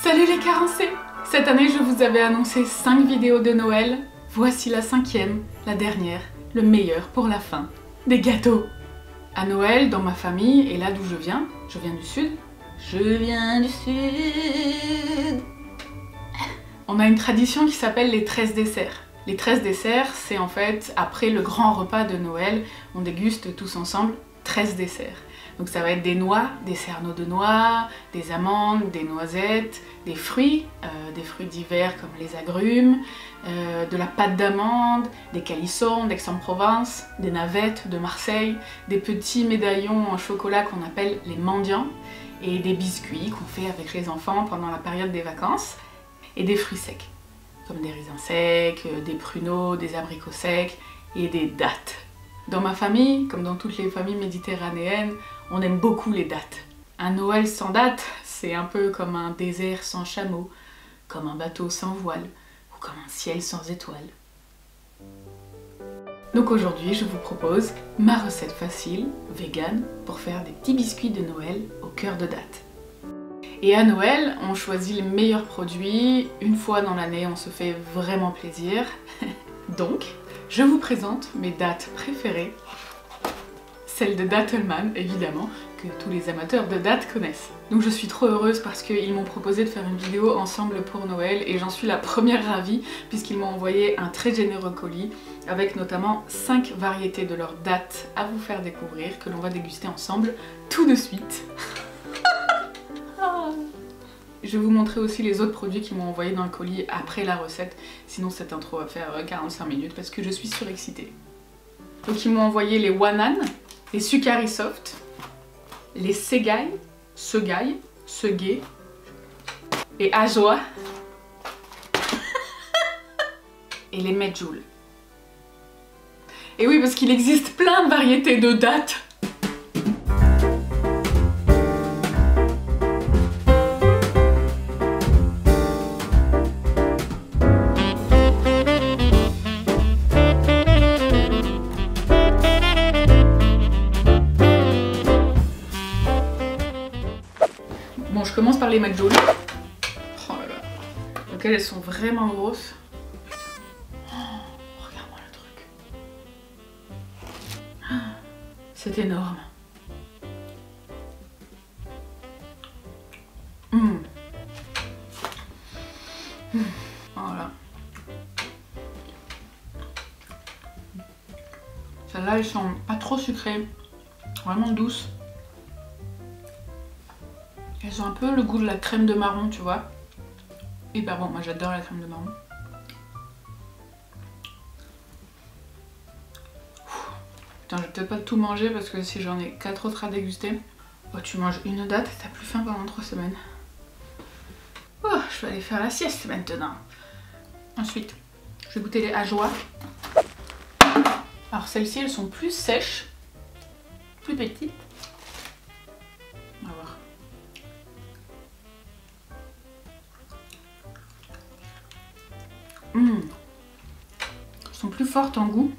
Salut les carencés! Cette année, je vous avais annoncé 5 vidéos de Noël. Voici la 5e, la dernière, le meilleur pour la fin. Des gâteaux! À Noël, dans ma famille, et là d'où je viens du sud. Je viens du sud! On a une tradition qui s'appelle les 13 desserts. Les 13 desserts, c'est en fait, après le grand repas de Noël, on déguste tous ensemble 13 desserts. Donc ça va être des noix, des cerneaux de noix, des amandes, des noisettes, des fruits d'hiver comme les agrumes, de la pâte d'amande, des calissons d'Aix-en-Provence, des navettes de Marseille, des petits médaillons en chocolat qu'on appelle les mendiants, et des biscuits qu'on fait avec les enfants pendant la période des vacances, et des fruits secs, comme des raisins secs, des pruneaux, des abricots secs et des dattes. Dans ma famille, comme dans toutes les familles méditerranéennes, on aime beaucoup les dattes. Un Noël sans dattes, c'est un peu comme un désert sans chameau, comme un bateau sans voile, ou comme un ciel sans étoiles. Donc aujourd'hui, je vous propose ma recette facile, vegan, pour faire des petits biscuits de Noël au cœur de dattes. Et à Noël, on choisit les meilleurs produits. Une fois dans l'année, on se fait vraiment plaisir. Donc, je vous présente mes dattes préférées. Celle de Dattelmann, évidemment, que tous les amateurs de dattes connaissent. Donc je suis trop heureuse parce qu'ils m'ont proposé de faire une vidéo ensemble pour Noël et j'en suis la première ravie puisqu'ils m'ont envoyé un très généreux colis avec notamment 5 variétés de leurs dattes à vous faire découvrir que l'on va déguster ensemble tout de suite. Je vais vous montrer aussi les autres produits qu'ils m'ont envoyé dans le colis après la recette, sinon cette intro va faire 45 minutes parce que je suis surexcitée. Donc ils m'ont envoyé les Wanan, les Sukari Soft, les Segai, Segay et Ajoa et les Medjool. Et oui, parce qu'il existe plein de variétés de dattes. Bon, je commence par les Medjool. Oh là là. Donc elles sont vraiment grosses. Oh, regarde-moi le truc. C'est énorme. Voilà. Celles-là, elles sont pas trop sucrées. Vraiment douces. Elles ont un peu le goût de la crème de marron, tu vois. Hyper bon, moi j'adore la crème de marron. Putain, je vais peut-être pas tout manger parce que si j'en ai 4 autres à déguster. Oh, tu manges une date et t'as plus faim pendant 3 semaines. Oh, je vais aller faire la sieste maintenant. Ensuite, je vais goûter les Ajoa. Alors celles-ci, elles sont plus sèches, plus petites. On va voir. Elles sont plus fortes en goût.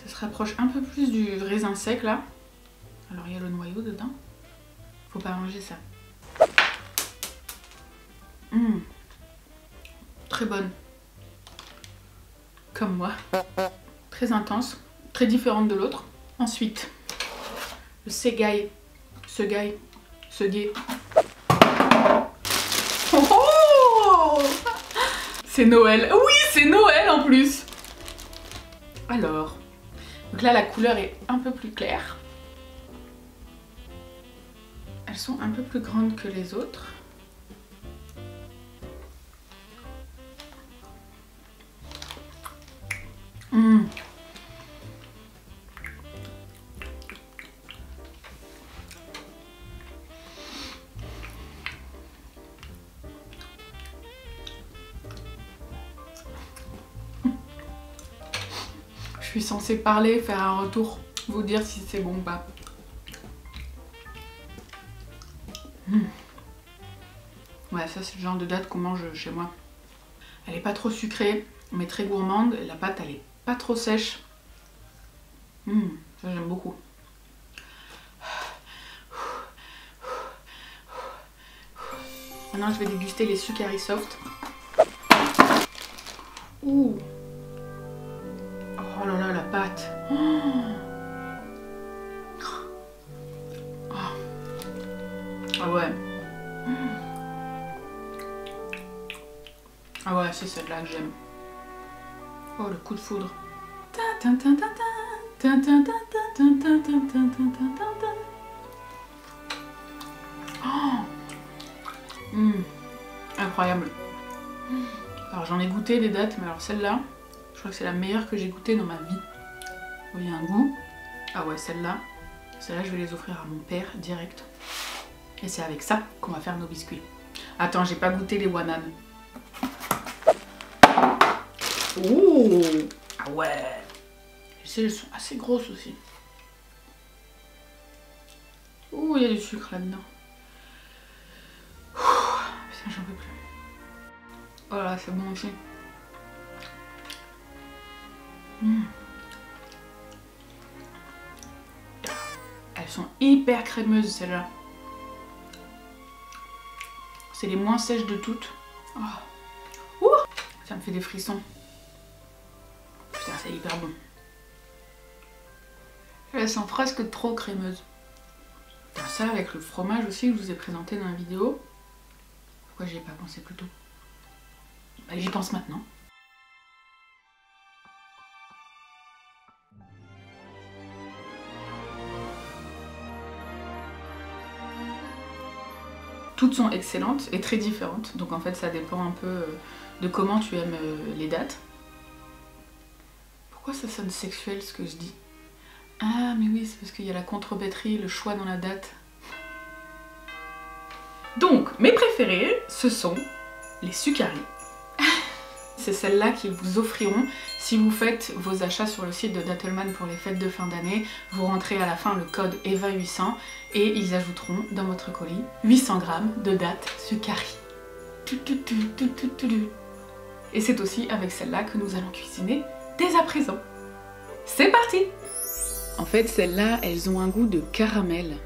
Ça se rapproche un peu plus du raisin sec là. Alors il y a le noyau dedans. Faut pas manger ça. Très bonne. Comme moi. Très intense. Très différente de l'autre. Ensuite, le Segay. Oh! C'est Noël. Oui, c'est Noël en plus. Alors, donc là la couleur est un peu plus claire. Elles sont un peu plus grandes que les autres. Je suis censée parler, faire un retour, vous dire si c'est bon ou pas. Ouais, ça c'est le genre de date qu'on mange chez moi. Elle est pas trop sucrée, mais très gourmande. La pâte, elle est pas trop sèche. Ça j'aime beaucoup. Maintenant, je vais déguster les Sukari Soft. Ouh. Oh là là, la pâte. Ah ouais. Ah ouais, c'est celle-là que j'aime. Oh, le coup de foudre. Incroyable. Alors j'en ai goûté des dattes, mais alors celle-là, je crois que c'est la meilleure que j'ai goûtée dans ma vie. Il y a un goût. Ah ouais, celle-là, je vais les offrir à mon père direct. Et c'est avec ça qu'on va faire nos biscuits. Attends, j'ai pas goûté les Wanan. Ouh. Ah ouais. Elles sont assez grosses aussi. Ouh, il y a du sucre là-dedans. Putain, j'en peux plus. Oh là, c'est bon aussi. Elles sont hyper crémeuses, celles-là. C'est les moins sèches de toutes. Oh. Ça me fait des frissons. Putain, c'est hyper bon. Elles sont presque trop crémeuses. Ça avec le fromage aussi que je vous ai présenté dans la vidéo. Pourquoi j'y ai pas pensé plus tôt? Bah, j'y pense maintenant. Toutes sont excellentes et très différentes, donc en fait ça dépend un peu de comment tu aimes les dattes. Pourquoi ça sonne sexuel ce que je dis? Ah mais oui, c'est parce qu'il y a la contrebêterie, le choix dans la date. Donc mes préférés, ce sont les Sukari. C'est celles-là qu'ils vous offriront si vous faites vos achats sur le site de Dattelmann pour les fêtes de fin d'année. Vous rentrez à la fin le code EVA800 et ils ajouteront dans votre colis 800 g de dattes Sukari. Et c'est aussi avec celle-là que nous allons cuisiner dès à présent. C'est parti! En fait, celles-là, elles ont un goût de caramel.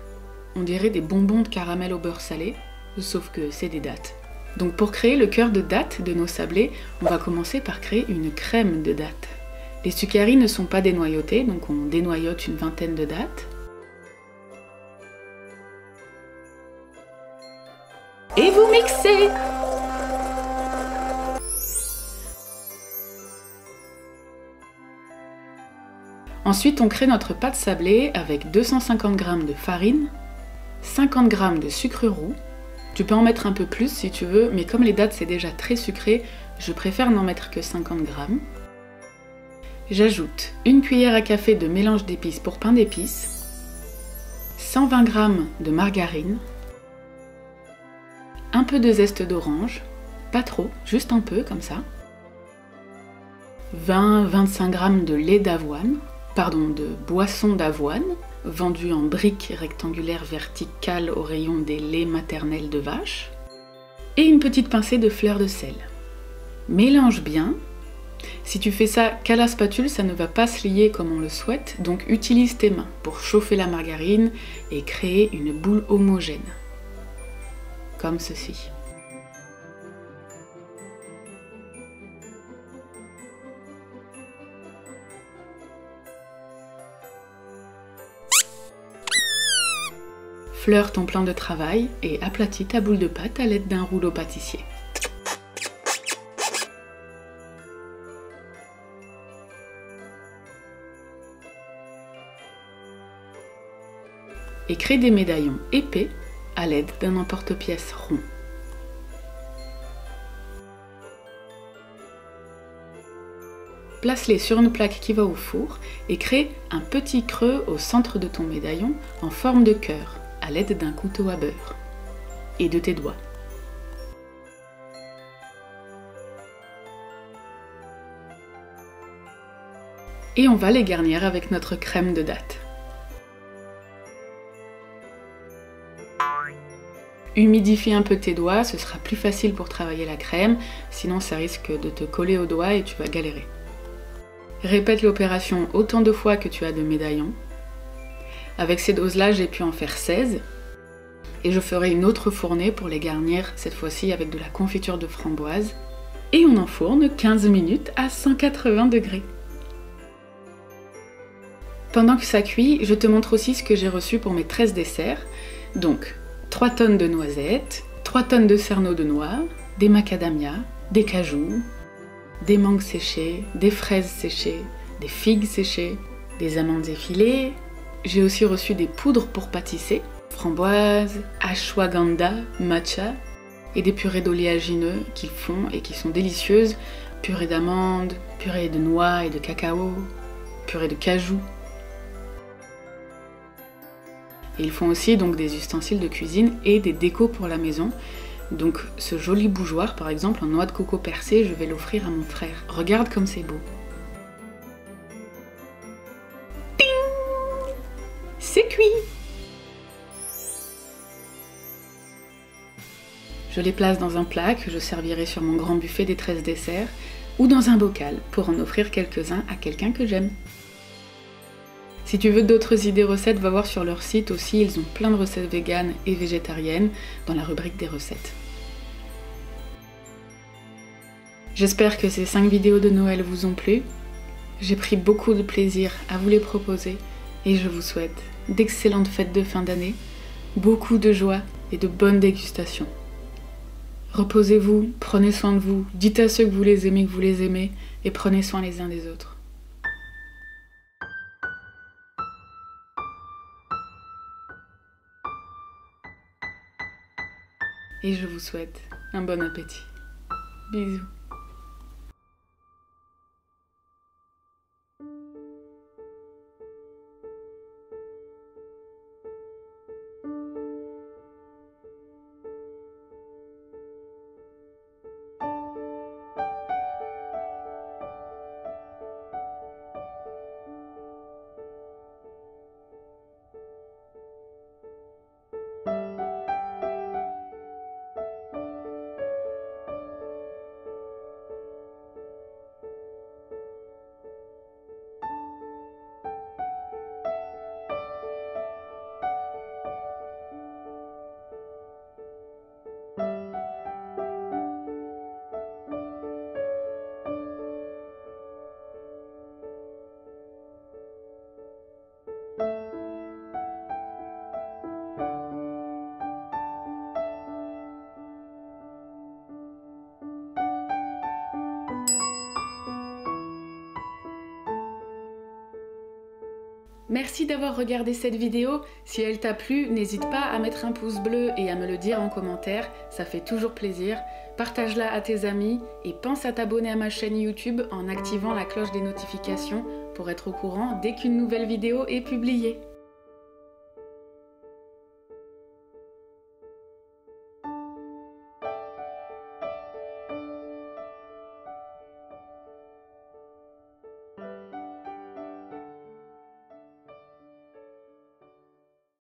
On dirait des bonbons de caramel au beurre salé, sauf que c'est des dattes. Donc pour créer le cœur de dattes de nos sablés, on va commencer par créer une crème de dattes. Les Sukari ne sont pas dénoyautés, donc on dénoyote une vingtaine de dattes. Et vous mixez! Ensuite, on crée notre pâte sablée avec 250 g de farine, 50 g de sucre roux. Tu peux en mettre un peu plus si tu veux, mais comme les dattes c'est déjà très sucré, je préfère n'en mettre que 50 g. J'ajoute une cuillère à café de mélange d'épices pour pain d'épices, 120 g de margarine, un peu de zeste d'orange, pas trop, juste un peu comme ça, 20-25 g de lait d'avoine, de boisson d'avoine, vendu en briques rectangulaires verticales au rayon des laits maternels de vache, et une petite pincée de fleur de sel. Mélange bien. Si tu fais ça qu'à la spatule, ça ne va pas se lier comme on le souhaite, donc utilise tes mains pour chauffer la margarine et créer une boule homogène, comme ceci. Fleure ton plan de travail et aplatis ta boule de pâte à l'aide d'un rouleau pâtissier. Et crée des médaillons épais à l'aide d'un emporte-pièce rond. Place-les sur une plaque qui va au four et crée un petit creux au centre de ton médaillon en forme de cœur à l'aide d'un couteau à beurre et de tes doigts. Et on va les garnir avec notre crème de dattes. Humidifie un peu tes doigts, ce sera plus facile pour travailler la crème, sinon ça risque de te coller aux doigts et tu vas galérer. Répète l'opération autant de fois que tu as de médaillons. Avec ces doses-là, j'ai pu en faire 16. Et je ferai une autre fournée pour les garnir, cette fois-ci avec de la confiture de framboise. Et on enfourne 15 minutes à 180 degrés. Pendant que ça cuit, je te montre aussi ce que j'ai reçu pour mes 13 desserts. Donc, 3 tonnes de noisettes, 3 tonnes de cerneaux de noix, des macadamias, des cajous, des mangues séchées, des fraises séchées, des figues séchées, des amandes effilées. J'ai aussi reçu des poudres pour pâtisser, framboises, ashwagandha, matcha, et des purées d'oléagineux qu'ils font et qui sont délicieuses. Purée d'amandes, purée de noix et de cacao, purée de cajou. Et ils font aussi donc des ustensiles de cuisine et des décos pour la maison. Donc ce joli bougeoir par exemple en noix de coco percée, je vais l'offrir à mon frère. Regarde comme c'est beau. Ting! C'est cuit! Je les place dans un plat que je servirai sur mon grand buffet des 13 desserts ou dans un bocal pour en offrir quelques-uns à quelqu'un que j'aime. Si tu veux d'autres idées recettes, va voir sur leur site aussi, ils ont plein de recettes véganes et végétariennes dans la rubrique des recettes. J'espère que ces 5 vidéos de Noël vous ont plu. J'ai pris beaucoup de plaisir à vous les proposer et je vous souhaite d'excellentes fêtes de fin d'année, beaucoup de joie et de bonnes dégustations. Reposez-vous, prenez soin de vous, dites à ceux que vous les aimez et prenez soin les uns des autres. Et je vous souhaite un bon appétit. Bisous. Merci d'avoir regardé cette vidéo. Si elle t'a plu, n'hésite pas à mettre un pouce bleu et à me le dire en commentaire, ça fait toujours plaisir. Partage-la à tes amis et pense à t'abonner à ma chaîne YouTube en activant la cloche des notifications pour être au courant dès qu'une nouvelle vidéo est publiée.